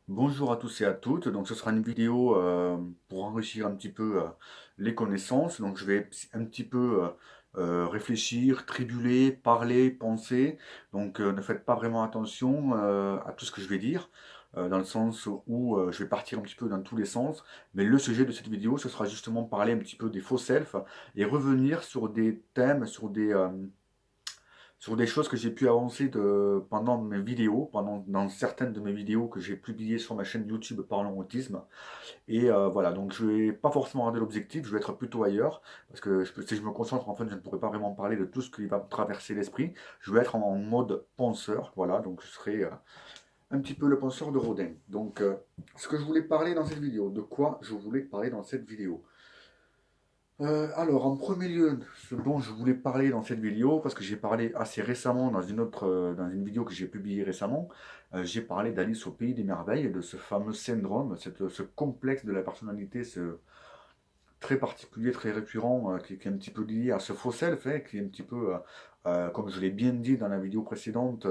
Bonjour à tous et à toutes. Donc, ce sera une vidéo pour enrichir un petit peu les connaissances. Donc, je vais un petit peu réfléchir, tribuler, parler, penser. Donc, ne faites pas vraiment attention à tout ce que je vais dire, dans le sens où je vais partir un petit peu dans tous les sens. Mais le sujet de cette vidéo, ce sera justement parler un petit peu des faux selfs et revenir sur des thèmes, sur des choses que j'ai pu avancer pendant mes vidéos, dans certaines de mes vidéos que j'ai publiées sur ma chaîne YouTube Parlons Autisme. Et voilà, donc je vais pas forcément regarder l'objectif, je vais être plutôt ailleurs, parce que si je me concentre, en fait, je ne pourrai pas vraiment parler de tout ce qui va me traverser l'esprit. Je vais être en mode penseur, voilà, donc je serai un petit peu le penseur de Rodin. Donc, ce que je voulais parler dans cette vidéo, de quoi je voulais parler dans cette vidéo. Alors, en premier lieu, ce dont je voulais parler dans cette vidéo, parce que j'ai parlé assez récemment dans une vidéo que j'ai publiée récemment, j'ai parlé d'Alice au pays des merveilles, de ce fameux syndrome, ce complexe de la personnalité, très particulier, très récurrent, qui est un petit peu lié à ce faux self, hein, qui est un petit peu, comme je l'ai bien dit dans la vidéo précédente,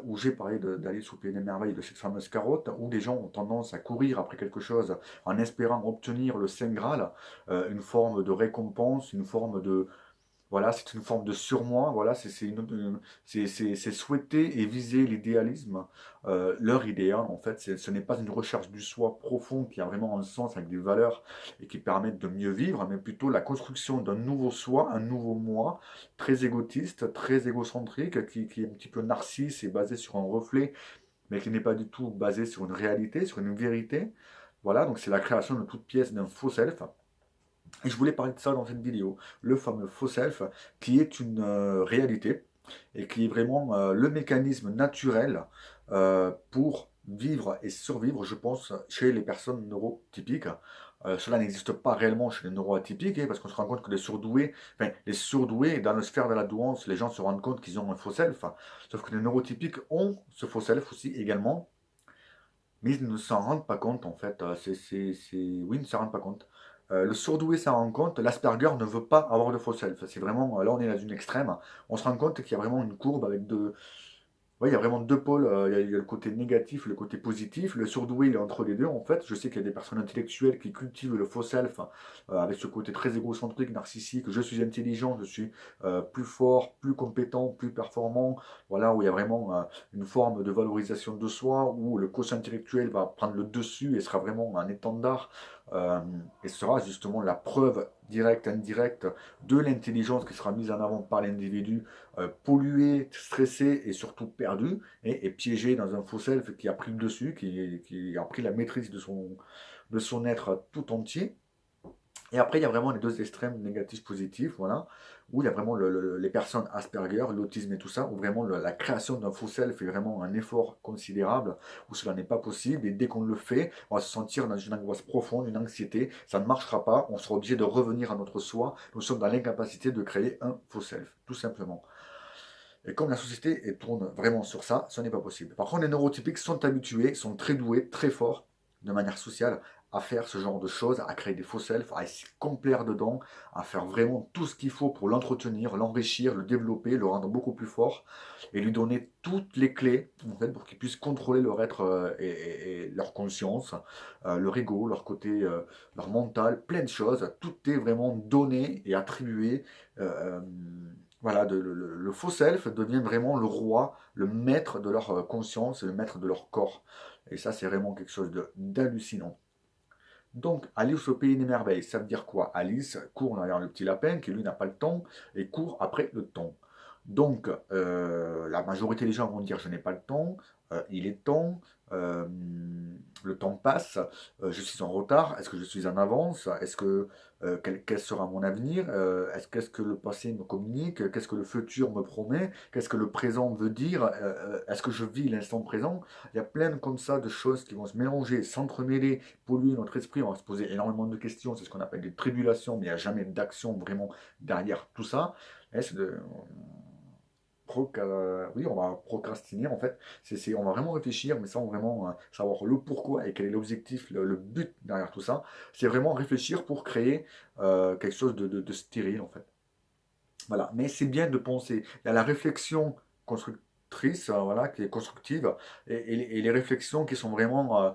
où j'ai parlé d'Alice au Pays des Merveilles, de cette fameuse carotte, où les gens ont tendance à courir après quelque chose en espérant obtenir le Saint Graal, une forme de récompense, une forme de, voilà, c'est une forme de surmoi. Voilà, c'est souhaiter et viser l'idéalisme. Leur idéal, en fait, ce n'est pas une recherche du soi profond qui a vraiment un sens avec des valeurs et qui permettent de mieux vivre, mais plutôt la construction d'un nouveau soi, un nouveau moi, très égotiste, très égocentrique, qui est un petit peu narcisse et basé sur un reflet, mais qui n'est pas du tout basé sur une réalité, sur une vérité. Voilà, donc c'est la création de toute pièce d'un faux self. Et je voulais parler de ça dans cette vidéo, le fameux faux self, qui est une réalité et qui est vraiment le mécanisme naturel pour vivre et survivre, je pense, chez les personnes neurotypiques. Cela n'existe pas réellement chez les neuroatypiques, parce qu'on se rend compte que les surdoués, dans le sphère de la douance, les gens se rendent compte qu'ils ont un faux self, sauf que les neurotypiques ont ce faux self aussi également, mais ils ne s'en rendent pas compte en fait. Oui, ils ne s'en rendent pas compte. Le surdoué s'en rend compte, l'Asperger ne veut pas avoir de faux self. C'est vraiment, là on est dans une extrême. On se rend compte qu'il y a vraiment une courbe avec ouais, il y a vraiment deux pôles. Il y a le côté négatif, le côté positif. Le surdoué, il est entre les deux, en fait. Je sais qu'il y a des personnes intellectuelles qui cultivent le faux self avec ce côté très égocentrique, narcissique. Je suis intelligent, je suis plus fort, plus compétent, plus performant. Voilà, où il y a vraiment une forme de valorisation de soi, où le quotient intellectuel va prendre le dessus et sera vraiment un étendard. euh, et sera justement la preuve directe, indirecte de l'intelligence qui sera mise en avant par l'individu pollué, stressé et surtout perdu, et piégé dans un faux self qui a pris le dessus, qui a pris la maîtrise de son être tout entier. Et après, il y a vraiment les deux extrêmes négatifs, positifs, voilà, où il y a vraiment les personnes Asperger, l'autisme et tout ça, où vraiment la création d'un faux self est vraiment un effort considérable, où cela n'est pas possible, et dès qu'on le fait, on va se sentir dans une angoisse profonde, une anxiété, ça ne marchera pas, on sera obligé de revenir à notre soi, nous sommes dans l'incapacité de créer un faux self, tout simplement. Et comme la société tourne vraiment sur ça, ce n'est pas possible. Par contre, les neurotypiques sont habitués, sont très doués, très forts, de manière sociale, à faire ce genre de choses, à créer des faux selfs, à s'y complaire dedans, à faire vraiment tout ce qu'il faut pour l'entretenir, l'enrichir, le développer, le rendre beaucoup plus fort, et lui donner toutes les clés, en fait, pour qu'ils puissent contrôler leur être et leur conscience, leur ego, leur côté, leur mental, plein de choses. Tout est vraiment donné et attribué. euh, euh, voilà, le faux self devient vraiment le roi, le maître de leur conscience et le maître de leur corps. Et ça, c'est vraiment quelque chose d'hallucinant. Donc, Alice au pays des merveilles, ça veut dire quoi? Alice court derrière le petit lapin qui, lui, n'a pas le temps et court après le temps. Donc, la majorité des gens vont dire je n'ai pas le temps, il est temps, euh, le temps passe, je suis en retard, est-ce que je suis en avance, est-ce que quel sera mon avenir, qu'est-ce que le passé me communique, qu'est-ce que le futur me promet, qu'est-ce que le présent veut dire, est-ce que je vis l'instant présent? Il y a plein comme ça de choses qui vont se mélanger, s'entremêler, polluer notre esprit, on va se poser énormément de questions, c'est ce qu'on appelle des tribulations, mais il n'y a jamais d'action vraiment derrière tout ça. Et c'est de, oui, on va procrastiner en fait. On va vraiment réfléchir, mais sans vraiment savoir le pourquoi et quel est l'objectif, le but derrière tout ça. C'est vraiment réfléchir pour créer quelque chose de stérile en fait. Voilà. Mais c'est bien de penser. Il y a la réflexion constructive constructrice, voilà, qui est constructive, et les réflexions qui sont vraiment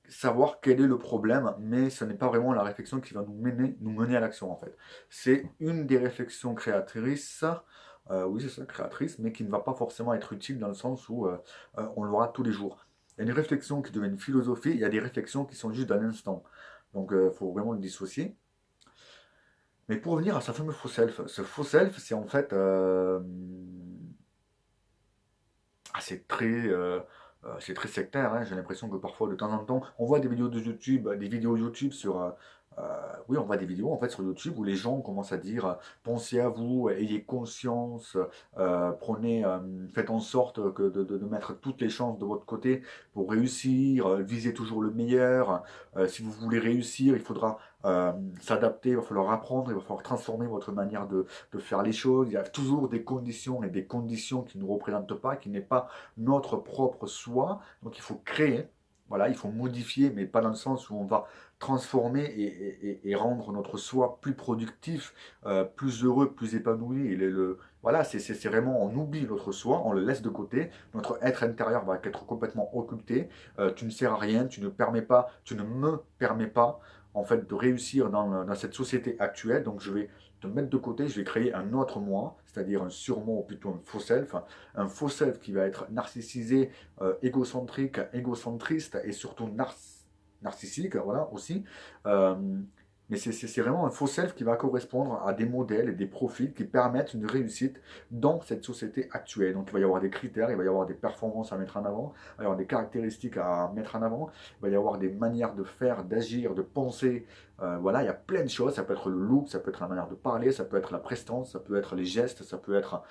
savoir quel est le problème, mais ce n'est pas vraiment la réflexion qui va nous mener à l'action en fait. C'est une des réflexions créatrices, oui c'est ça, créatrice, mais qui ne va pas forcément être utile dans le sens où on l'aura tous les jours. Il y a une réflexion qui devient une philosophie, il y a des réflexions qui sont juste d'un instant. Donc il faut vraiment le dissocier. Mais pour revenir à ce fameux faux self, ce faux self, c'est en fait c'est très sectaire, hein. J'ai l'impression que parfois, de temps en temps, on voit des vidéos YouTube sur, oui, on voit des vidéos en fait sur YouTube où les gens commencent à dire pensez à vous, ayez conscience, faites en sorte de mettre toutes les chances de votre côté pour réussir, visez toujours le meilleur. Si vous voulez réussir, il faudra s'adapter, il va falloir apprendre, il va falloir transformer votre manière de faire les choses. Il y a toujours des conditions et des conditions qui ne nous représentent pas, qui n'est pas notre propre soi. Donc il faut créer, voilà, il faut modifier, mais pas dans le sens où on va transformer et rendre notre soi plus productif, plus heureux, plus épanoui. Voilà, c'est vraiment, on oublie notre soi, on le laisse de côté, notre être intérieur va être complètement occulté, tu ne sers à rien, tu ne me permets pas en fait de réussir dans cette société actuelle, donc je vais te mettre de côté, je vais créer un autre moi, c'est-à-dire un surmoi ou plutôt un faux self qui va être narcissisé, égocentrique, égocentriste et surtout narcissique, voilà aussi. Euh, mais c'est vraiment un faux self qui va correspondre à des modèles et des profils qui permettent une réussite dans cette société actuelle. Donc il va y avoir des critères, il va y avoir des performances à mettre en avant, il va y avoir des caractéristiques à mettre en avant, il va y avoir des manières de faire, d'agir, de penser. Voilà, il y a plein de choses. Ça peut être le look, ça peut être la manière de parler, ça peut être la prestance, ça peut être les gestes, ça peut être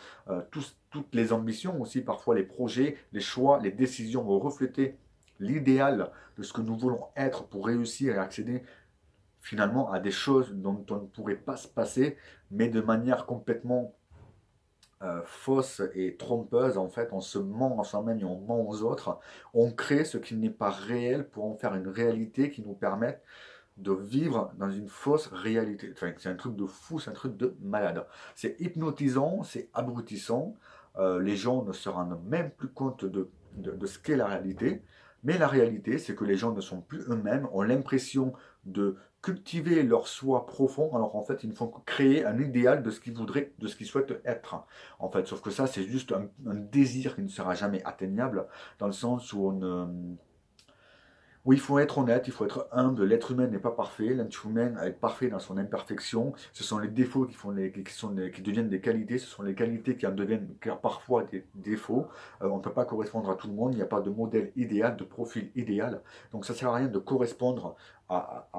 toutes les ambitions aussi, parfois les projets, les choix, les décisions vont refléter l'idéal de ce que nous voulons être pour réussir et accéder finalement à des choses dont on ne pourrait pas se passer, mais de manière complètement fausse et trompeuse. En fait, on se ment à soi-même et on ment aux autres. On crée ce qui n'est pas réel pour en faire une réalité qui nous permette de vivre dans une fausse réalité. Enfin, c'est un truc de fou, c'est un truc de malade. C'est hypnotisant, c'est abrutissant. Les gens ne se rendent même plus compte de ce qu'est la réalité. Mais la réalité, c'est que les gens ne sont plus eux-mêmes, ont l'impression de cultiver leur soi profond, alors en fait, ils ne font que créer un idéal de ce qu'ils voudraient, de ce qu'ils souhaitent être. En fait, sauf que ça, c'est juste un désir qui ne sera jamais atteignable, dans le sens où on ne oui, il faut être honnête, il faut être humble. L'être humain n'est pas parfait. L'être humain est parfait dans son imperfection. Ce sont les défauts qui deviennent des qualités. Ce sont les qualités qui en deviennent parfois des défauts. On ne peut pas correspondre à tout le monde. Il n'y a pas de modèle idéal, de profil idéal. Donc ça ne sert à rien de correspondre à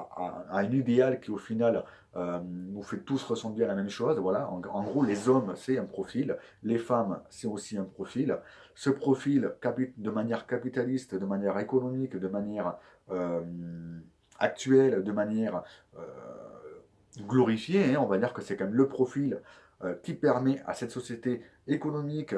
un idéal qui au final nous fait tous ressembler à la même chose. Voilà. En gros, les hommes, c'est un profil. Les femmes, c'est aussi un profil. Ce profil de manière capitaliste, de manière économique, de manière euh, actuelle, de manière euh, glorifiée, hein, on va dire que c'est quand même le profil qui permet à cette société économique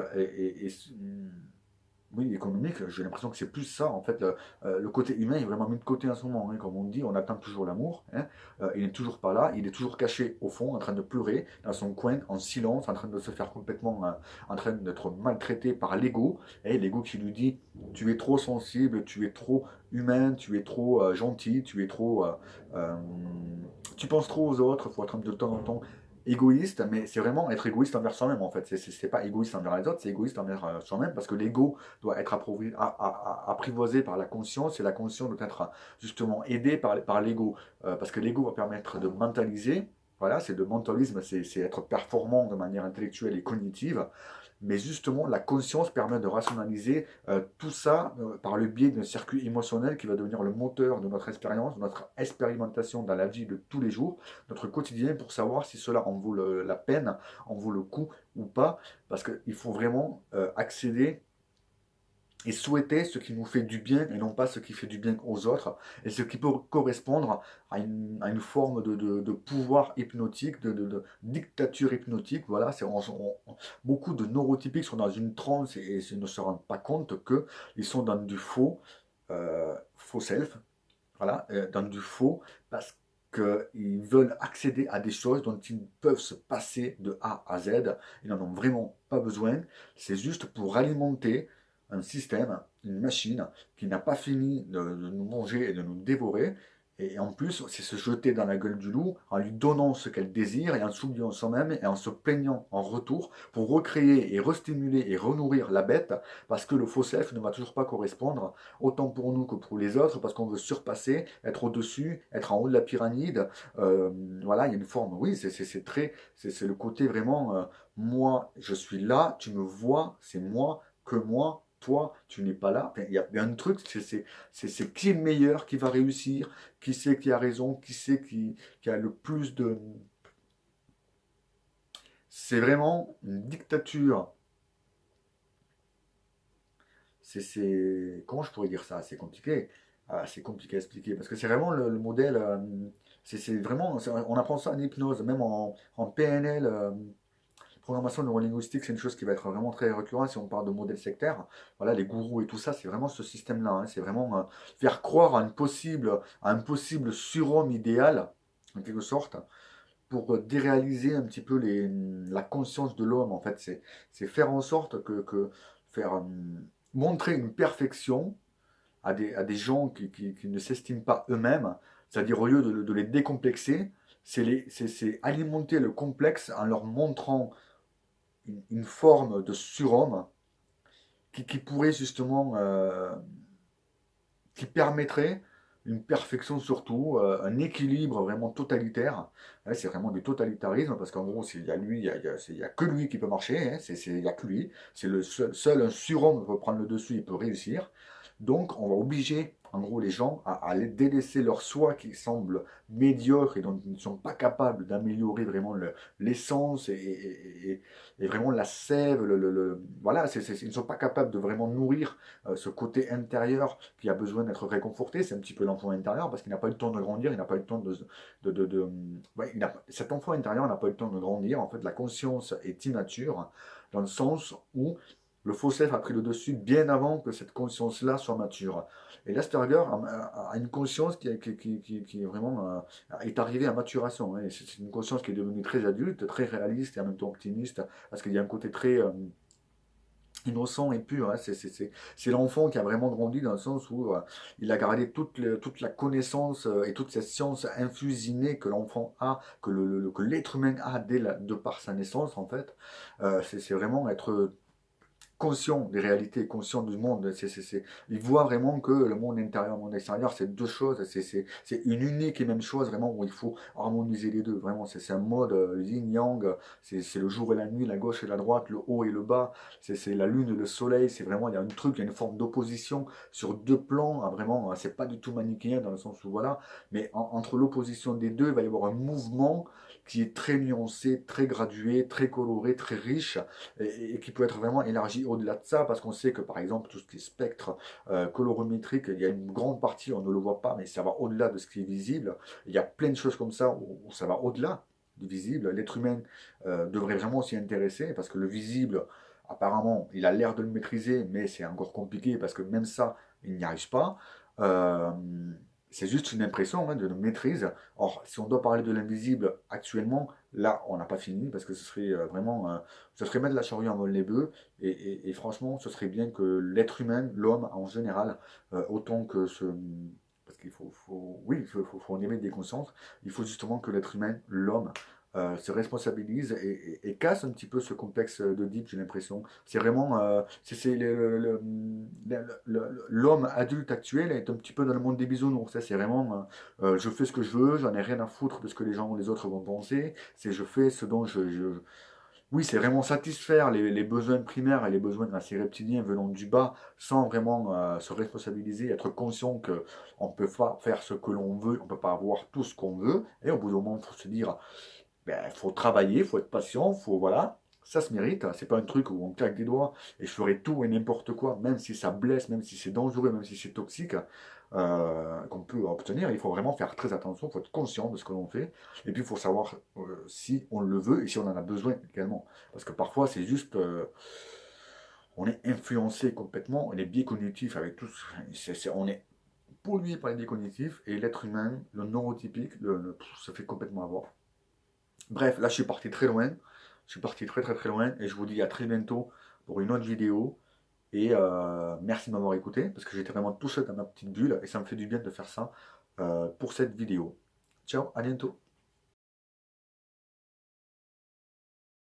oui, économique, j'ai l'impression que c'est plus ça, en fait, le côté humain est vraiment mis de côté en ce moment, hein, comme on dit, on attend toujours l'amour, hein, il n'est toujours pas là, il est toujours caché au fond, en train de pleurer, dans son coin, en silence, en train de se faire complètement, en train d'être maltraité par l'ego, et l'ego qui lui dit, tu es trop sensible, tu es trop humain, tu es trop gentil, euh, tu penses trop aux autres, il faut être de temps en temps égoïste, mais c'est vraiment être égoïste envers soi-même en fait. C'est pas égoïste envers les autres, c'est égoïste envers soi-même parce que l'ego doit être apprivoisé par la conscience et la conscience doit être justement aidée par l'ego. Parce que l'ego va permettre de mentaliser. Voilà, c'est le mentalisme, c'est être performant de manière intellectuelle et cognitive. Mais justement, la conscience permet de rationaliser tout ça par le biais d'un circuit émotionnel qui va devenir le moteur de notre expérience, de notre expérimentation dans la vie de tous les jours, notre quotidien, pour savoir si cela en vaut la peine, en vaut le coup ou pas. Parce qu'il faut vraiment accéder et souhaiter ce qui nous fait du bien et non pas ce qui fait du bien aux autres, et ce qui peut correspondre à une forme de pouvoir hypnotique, dictature hypnotique. Voilà, beaucoup de neurotypiques sont dans une transe et ne se rendent pas compte qu'ils sont dans du faux self, voilà, dans du faux, parce qu'ils veulent accéder à des choses dont ils peuvent se passer de A à Z. Ils n'en ont vraiment pas besoin. C'est juste pour alimenter un système, une machine qui n'a pas fini de nous manger et de nous dévorer. Et en plus, c'est se jeter dans la gueule du loup en lui donnant ce qu'elle désire et en s'oubliant soi-même et en se plaignant en retour pour recréer et restimuler et renourrir la bête parce que le faux self ne va toujours pas correspondre autant pour nous que pour les autres parce qu'on veut surpasser, être au-dessus, être en haut de la pyramide. Voilà, il y a une forme, oui, c'est très, c'est le côté vraiment, moi, je suis là, tu me vois, c'est moi, que moi, toi, tu n'es pas là. Enfin, il y a un truc, c'est qui est le meilleur, qui va réussir, qui c'est qui a raison, qui c'est qui a le plus de... C'est vraiment une dictature. Comment je pourrais dire ça? C'est compliqué. Ah, c'est compliqué à expliquer parce que c'est vraiment le modèle. C'est vraiment. On apprend ça en hypnose, même en PNL, programmation neurolinguistique, c'est une chose qui va être vraiment très récurrente si on parle de modèles sectaires. Voilà, les gourous et tout ça, c'est vraiment ce système-là, hein. C'est vraiment faire croire à un possible surhomme idéal, en quelque sorte, pour déréaliser un petit peu la conscience de l'homme. En fait, c'est faire en sorte faire montrer une perfection à des gens qui ne s'estiment pas eux-mêmes, c'est-à-dire au lieu de les décomplexer, c'est alimenter le complexe en leur montrant une forme de surhomme qui pourrait justement, qui permettrait une perfection surtout, un équilibre vraiment totalitaire. Ouais, c'est vraiment du totalitarisme parce qu'en gros, il y a lui, il y a que lui qui peut marcher, hein, il n'y a que lui. C'est le seul un surhomme peut prendre le dessus, il peut réussir. Donc, on va obliger, en gros, les gens à délaisser leur soi qui semble médiocre et dont ils ne sont pas capables d'améliorer vraiment l'essence et vraiment la sève. Voilà, ils ne sont pas capables de vraiment nourrir ce côté intérieur qui a besoin d'être réconforté. C'est un petit peu l'enfant intérieur parce qu'il n'a pas eu le temps de grandir, il n'a pas eu le temps ouais, cet enfant intérieur n'a pas eu le temps de grandir. En fait, la conscience est immature dans le sens où le faux self a pris le dessus bien avant que cette conscience-là soit mature. Et l'Asperger a une conscience qui est vraiment est arrivée à maturation, hein. C'est une conscience qui est devenue très adulte, très réaliste et en même temps optimiste, parce qu'il y a un côté très innocent et pur, hein. C'est l'enfant qui a vraiment grandi dans le sens où il a gardé toute la connaissance et toute cette science infusinée que l'enfant a, que l'être humain a de par sa naissance en fait. C'est vraiment être conscient des réalités, conscient du monde. Il voit vraiment que le monde intérieur et le monde extérieur, c'est deux choses, c'est une unique et même chose, vraiment, où il faut harmoniser les deux. Vraiment, c'est un mode yin-yang, c'est le jour et la nuit, la gauche et la droite, le haut et le bas, c'est la lune et le soleil, c'est vraiment, il y a un truc, il y a une forme d'opposition sur deux plans, hein, vraiment, hein, c'est pas du tout manichéen dans le sens où, voilà, mais entre l'opposition des deux, il va y avoir un mouvement qui est très nuancé, très gradué, très coloré, très riche, et qui peut être vraiment élargi au-delà de ça, parce qu'on sait que par exemple tout ce qui est spectre colorimétrique, il y a une grande partie, on ne le voit pas, mais ça va au-delà de ce qui est visible. Il y a plein de choses comme ça où ça va au-delà du visible. L'être humain devrait vraiment s'y intéresser, parce que le visible, apparemment, il a l'air de le maîtriser, mais c'est encore compliqué, parce que même ça, il n'y arrive pas. Euh, c'est juste une impression, hein, de maîtrise. Or, si on doit parler de l'invisible actuellement, là, on n'a pas fini parce que ce serait vraiment, ce serait mettre la charrue avant les bœufs. Et franchement, ce serait bien que l'être humain, l'homme en général, autant que ce, parce qu'il oui, faut en émettre des consciences. Il faut justement que l'être humain, l'homme, se responsabilise et casse un petit peu ce complexe de deep, j'ai l'impression. C'est vraiment, l'homme adulte actuel est un petit peu dans le monde des bisounours. Ça, c'est vraiment, je fais ce que je veux, j'en ai rien à foutre de ce que les autres vont penser. C'est je fais ce dont oui, c'est vraiment satisfaire les besoins primaires et les besoins assez reptiliens venant du bas, sans vraiment se responsabiliser, être conscient que on peut pas faire ce que l'on veut, on peut pas avoir tout ce qu'on veut. Et au bout d'un moment, il faut se dire, ben, faut travailler, faut être patient, faut voilà, ça se mérite. C'est pas un truc où on claque des doigts et je ferai tout et n'importe quoi, même si ça blesse, même si c'est dangereux, même si c'est toxique, qu'on peut obtenir. Il faut vraiment faire très attention, il faut être conscient de ce que l'on fait. Et puis il faut savoir si on le veut et si on en a besoin également. Parce que parfois c'est juste on est influencé complètement, les biais cognitifs avec tous, on est pollué par les biais cognitifs et l'être humain, le neurotypique, se fait complètement avoir. Bref, là je suis parti très loin, je suis parti très très très loin et je vous dis à très bientôt pour une autre vidéo. Et merci de m'avoir écouté parce que j'étais vraiment tout seul dans ma petite bulle et ça me fait du bien de faire ça pour cette vidéo. Ciao, à bientôt.